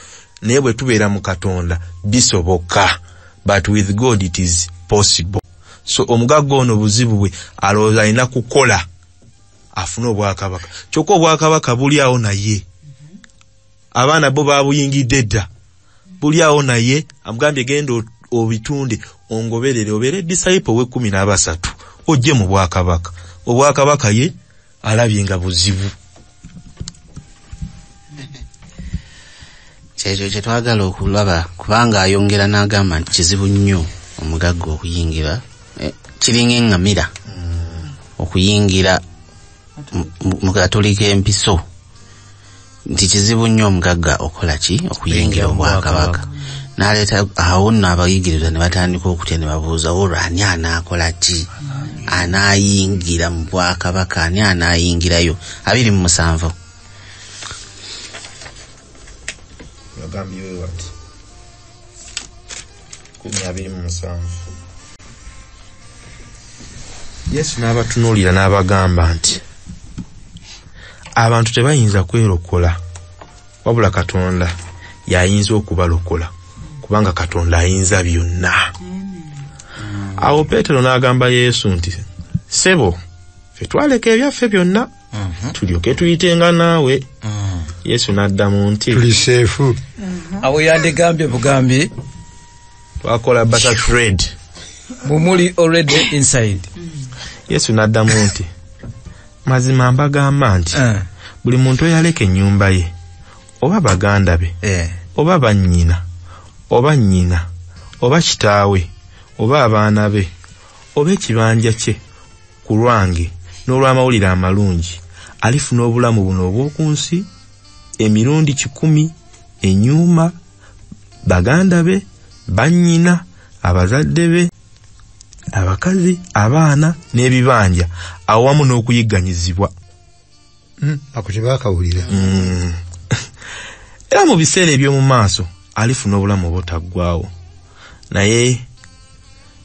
naye bwe tubeera mu Katonda bisoboka. But with God it is possible. So omugagga ono buzibu bwe alowooza alina kukola afuna obwakabaka. Kyokka obwakabaka buli awo naye abaana bo babuyingidde dda buli awo naye amugambye genda obitunde ongoberere obeere disciple we 13 ojje mu bwakabaka. Obwakabaka ye alabye nga buzibu. Kyekyo kye twagala okulaba kubanga ayongera n'agamba nti kizibu nnyo omugagga okuyingira kiringa engamira okuyingira mu Katolika empiso nti kizibu nnyo omugagga okola ki okuyingira obwakabaka. N'aleeta awo nno abayigiriza ne batandika okutya ne babuuza olwo ani anaakola ki anaayingira mu bwakabaka ani anaayingirayo 27. Yagambye wati 27. Yesu n'abatunuulira n'abagamba nti abantu tebayinza kwerokola wabula Katonda y'ayinza okubalokola kubanga Katonda ayinza byonna. Awo Peetero n'agamba Yesu nti sebo ffe twaleka ebyaffe byonna tulyoke tuyitenga naawe. Yesu n'addamu nti tuli seefu. Awo yandigambye bugambi twakola butter trade mumuli already inside. Yesu n'addamu nti mazima mbagamba nti buli muntu eyaleka ennyumba ye oba baganda be oba bannyina oba nnyina oba kitaawe oba abaana be oba ekibanja kye ku lwange n'olw'amawulire amalungi alifuna obulamu buno obw'oku nsi emirundi 10 ennyuma baganda be bannyina abazadde be abakazi abaana n'ebibanja awamu n'okuyigganyizibwa. Ako tebakawulira. Era mu biseera eby'omu maaso alifuna obulamu obutaggwaawo. Naye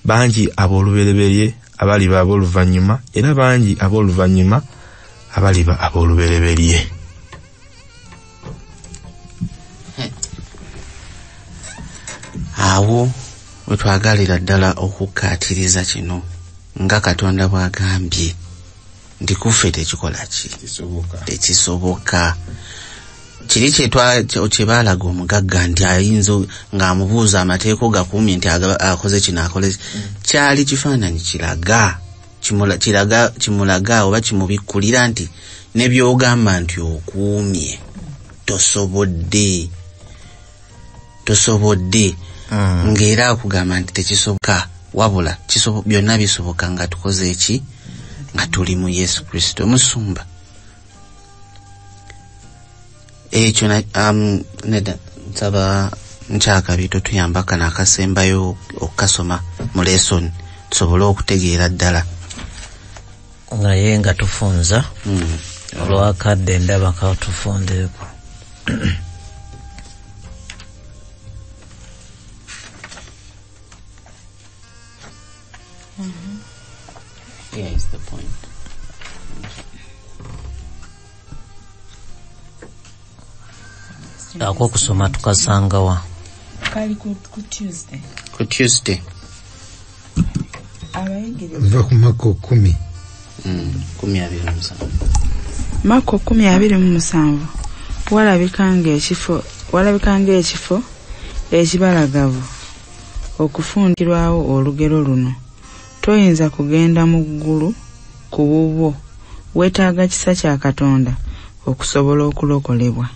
bangi ab'olubereberye abaliba ab'oluvannyuma era bangi ab'oluvannyuma abaliba ab'olubereberye. Awo wetwagalira ddala okukkaatiriza kino nga Katonda bw'agambye nti kuffe tekikola ki tekisoboka. Kiri kye baalaga omugagga nti ayinza ng'amubuuza amateeka gakumye nti akoze kino akole kyali kifaananyi kimulaga oba kimubikkulira nti ne by'ogamba nti okuumye tosobodde ng'era akugamba nti tekisoboka wabula byonna bisoboka nga tukoze eki nga tuli mu Yesu Kristo. Omusumba ekyo neda nsaba nkyakabi totuyambaka n'akasembayo okukasoma mu lesson tusobole okutegeera ddala naye nga tufunza olwakadde ndaba katufundeeko. Yeah, is the point. Ako kusoma tukasangawa kali ku Tuesday. Ku Tuesday. Va ku Mako 10. 27. Mako 27 walabikanga ekifo ekibalagavu okufundikirwawo olugero luno. Toyinza kugenda mu ggulu ku bubwo, weetaaga kisa kya Katonda okusobola okulokolebwa.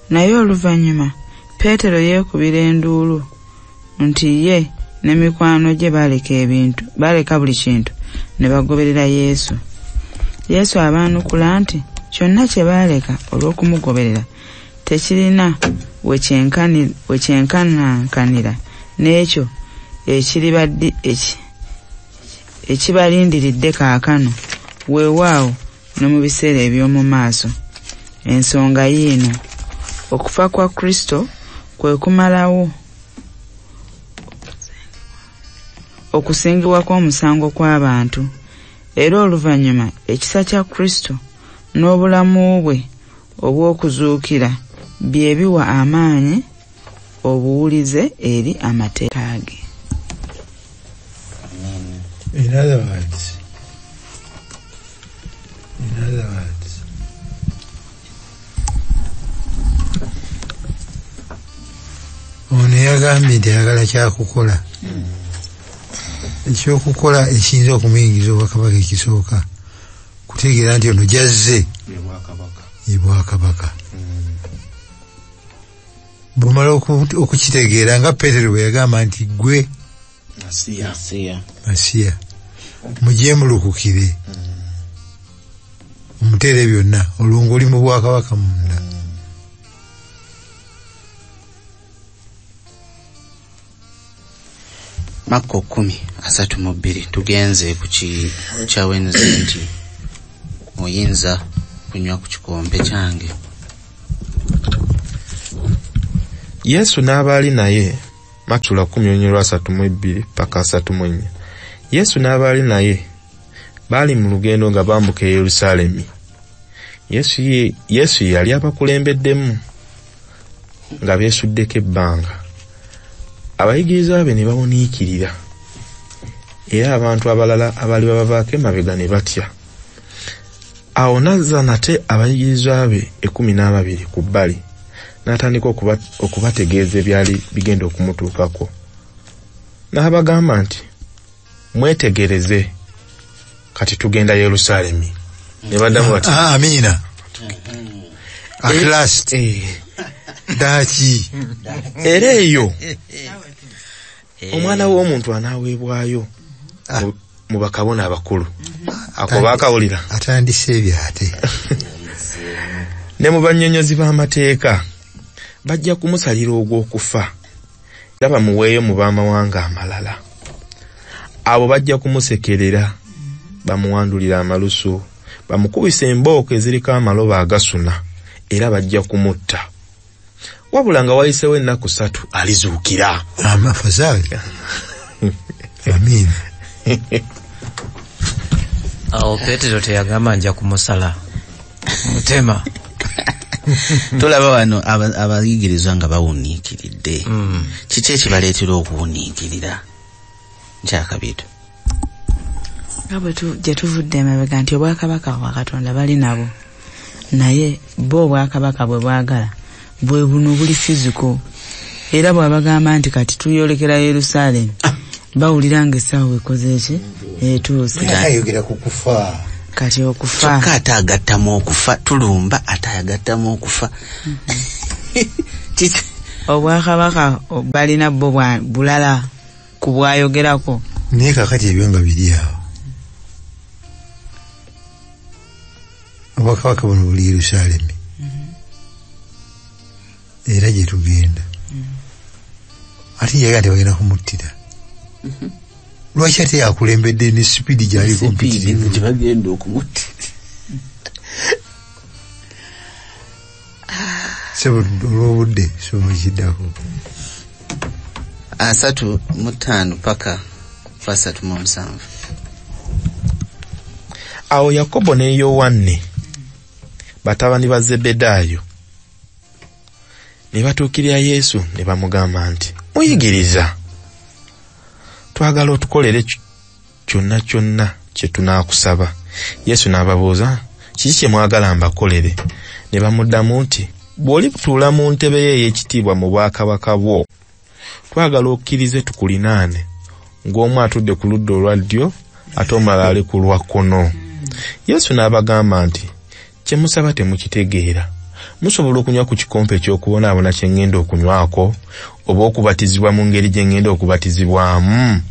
Naye oluvannyuma Peetero yeekubira enduulu nti ye ne mikwano gye baleka buli kintu ne bagoberera Yesu. Yesu abaanukula nti kyonna kye baaleka olw'okumugoberera tekirina wekyenkanankanira n'ekyo ekibalindiridde kaakano weewaawo ne mu biseera eby'omu maaso. Ensonga yiino okufa kwa Kristo kwe kumalawo okusingibwa kw'omusango kw'abantu, era oluvannyuma ekisa kya Kristo n'obulamu bwe obw'okuzuukira bye biwa amaanyi obuwulize eri amateeka ge. In other words, ono agambye nti ayagala kyakukola ekyokukola ekiyinza okumuyingiza obwakabaka ekisooka kutegeera nti ono jazze ye bwakabaka. bwomala okukitegeera nga Peetero bwe yagamba nti gwe Masiya mujje mulukukire omutere byonna olwo oli mu bwakabaka munda. Makko 10:32 tugenze ku kyawenze nti oyinza kunywa ku kikompe kyange. Yesu n'abaali naye Makko 10:32 paka 34. Yesu n'abaali naye baali mu lugendo nga bambuka e Yerusaalemi. Yesu yali abakulembeddemu nga beesuddeko ebbanga. Abayigiriza be ne bawuniikirira era abantu abalala abaali babavaako emabega ne batya. Awo n'azza nate abayigiriza be 12 ku bbali n'atandika okubategeeza ebyali bigenda okumutuukako. N'abagamba nti mwetegereze kati tugenda Yerusaalemi. Ne baddamu bati amiina at last daki era eyo omwana w'omuntu anaaweebwayo mu bakabona abakulu ako baakawulira atandise ebyate ne mu bannyonnyozi b'amateeka bajja kumusalira ogw'okufa era bamuweeyo mu baamawanga amalala. Abo bajja kumusekerera bamuwandulira amalusu bamukubisa embooko eziriko amaloba agasuna era bajja kumutta. Wabula nga wayisewo ennaku 3 alizuukira. Amafazali. Amin. Awo Peetero teyagamba nja kumusala mutema. Tulaba wano abayigirizwa nga bawuniikiridde. Kiki ekibaleetera okuwuniikirira? Nkyakabiito. Nga gye tuvudde emabega nti obwakabaka bwa Katonda bali nabo naye bo obwakabaka bwe bwagala bwe buno buli fiziko era bw'abagamba nti kati tuyolekera Yerusaalemi bawulira ng'essaawa ekoze eki etuuse. Ayogera ku kufa kati okufa kyokka ate agattamu okufa tulumba ate ayagattamu okufa. obwakabaka balina bo bulala ku bwayogerako naye kakati ebyo nga biri awo. Obwakabaka buno buli Yerusaalemi era gye tugenda ate yaga nti bagenda kumuttira. Lwaki ate yakulembedde ne sipidi gyali kompitirivu gye bagenda okumuttira? sebo olw'obudde somo kiddako 3:5 paka 3:7. Awo Yakobo ne Yowaane batabani ba Zebedaayo ne batuukirira Yesu ne bamugamba nti muyigiriza twagala otukolere kyonna kye tunaakusaba. Yesu n'ababuuza kiki kye mwagala mbakolere? Ne bamuddamu nti bw'olituula mu ntebe ye ey'ekitiibwa mu bwakabaka bwo twagala okkirize tukulinaane ng'omu atudde ku ludda olwa ddyo ate omulala ali ku lwa kkono. Yesu n'abagamba nti kye musaba temukitegeera. Musobola okunywa ku kikompe eky'okubonaabona kye ŋŋenda okunywako oba okubatizibwa mu ngeri gye ŋŋenda okubatizibwamu?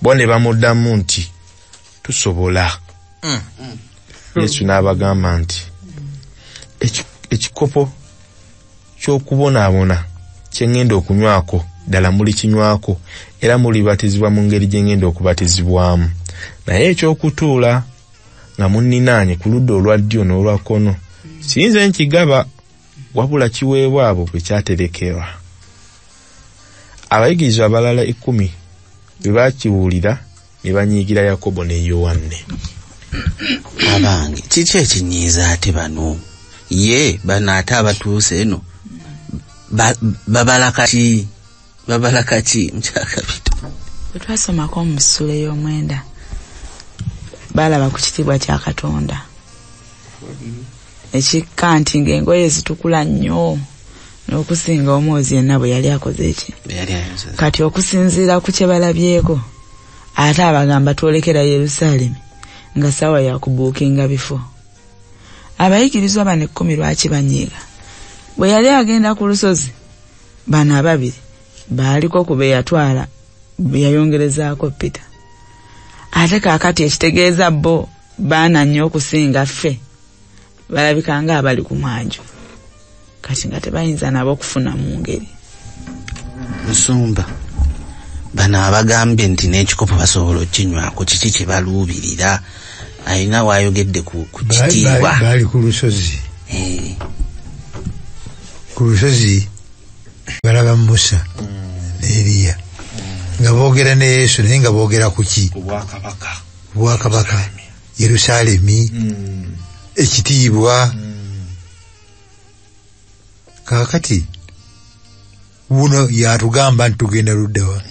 Bo ne bamuddamu nti tusobola. Yesu n'abagamba nti ekikopo ky'okubonaabona kye ŋŋenda okunywako ddala mulikinywako era mulibatizibwa mu ngeri gye ŋŋenda okubatizibwamu. Naye ekyokutuula nga munninaanye ku ludda olwa ddyo n'olwa kkono siyinza nkigaba wabula kiweebwa abo bwe kyaterekerwa. Abayigirizwa abalala 10 bwe baakiwulira ne banyiigira Yakobo ne Yowaane. Abange kiki ekinyiiza ate bano ye bano ate abatuuse eno babala kaki Mukyakabiito? bwe twasomako mu ssula ey'omwenda balaba ku kitiibwa kya Katonda ekikka nti ng'engoye zitukula nnyo n'okusinga omwozi yenna bwe yali akoze eki kati okusinziira ku kye balabyeko ate abagamba twolekera Yerusaalemi nga sawa ya kubuukinga bifo. Abayigirizwa bano 10 lwaki banyiiga? Bwe yali agenda ku lusozi bano ababiri baaliko kube yatwala yayongerezaako Peter. Ate kaakati ekitegeeza bo baana nnyo okusinga ffe balabika nga abali ku mwanjo kati nga tebayinza nabo okufuna mu ngeri. Musumba bano abagambye nti n'ekikopo basobola okinywako kiki kye baluubirira alina waayogedde ku kitiibwa baali ku lusozi balaba Musa ne Eliya nga boogera ne Yesu naye nga boogera ku ki? Obwakabaka Yerusaalemi ekitiibwa. Kaakati wuno yatugamba nti tugenda luddawa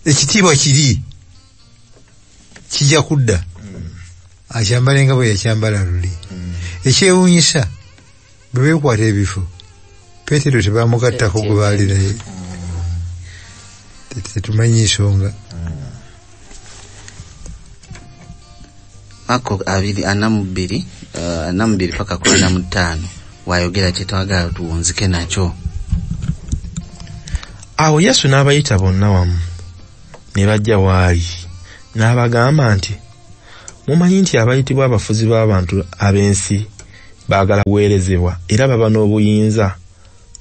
ekitiibwa kiri kijja kudda akyambale nga bwe yakyambala luli. Ekyewuunyisa bwe beekwata ebifo Peetero tebamugattako gwe baali naye tetumanyi nsonga. Mako 2:42 paka 45 wayogera kyetwagala tuwunzike nakyo. Awo Yesu n'abayita bonna wamu ne bajja waali n'abagamba nti mumanyi nti abayitibwa abafuzi b'abantu ab'ensi baagala kuweerezebwa era baba n'obuyinza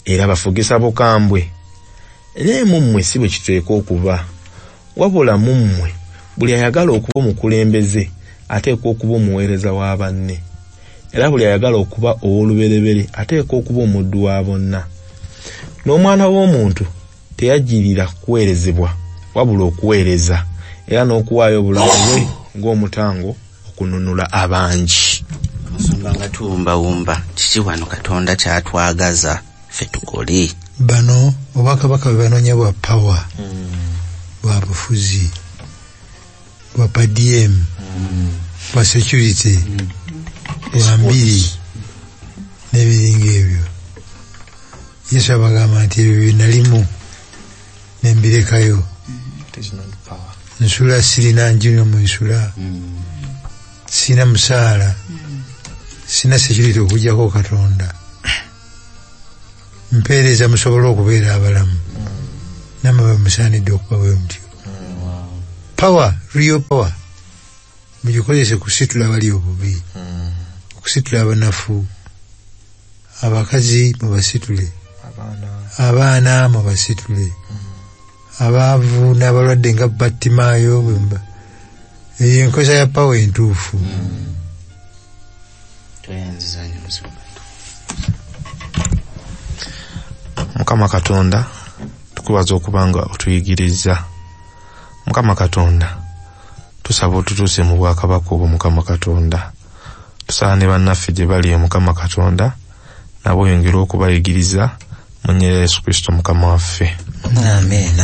era bafugisa bukambwe. Naye mummwe si bwe kiteeka okuba, wabula mummwe buli ayagala okuba omukulembeze ateekwa okuba omuweereza wa banne, era buli ayagala okuba ow'oluberebere ateekwa okuba omuddu wa bonna. N'omwana w'omuntu teyajjirira kuweerezebwa wabula okuweereza era n'okuwaayo obulamu bwe ng'omutango okununula abangi. Musumba nga tuwumbawumba kiki wano Katonda kyatwagaza ffe tukole? Bano obwakabaka bwe banoonya bwa power bwa bufuzi bwa PDM bwa security bwa mbiri n'ebiringa ebyo. Yesu abagamba nti ebyo binalimu nembirekayo. Nsula sirina njino mu nsula, sina musaala, sina security okujjako Katonda. Mpeereza musobole okubeera abalamu namwe bamusaanidde okuba bwe mutyo. Power, real power mugikozese kusitula bali obubi, okusitula abanafu, abakazi mubasitule, abaana mubasitule, abaavu n'abalwadde nga Battimaayo bwemba. Eyo enkoza ya power entuufu. Mukama Katonda tukubaza okubanga otuyigiriza. Mukama Katonda tusaba otutuuse mu bwakabaka obwo. Mukama Katonda tusaba ne bannaffe gye bali Mukama Katonda nabo oyongera okubayigiriza mu nnyera Yesu Kristo Mukama waffe. Amen.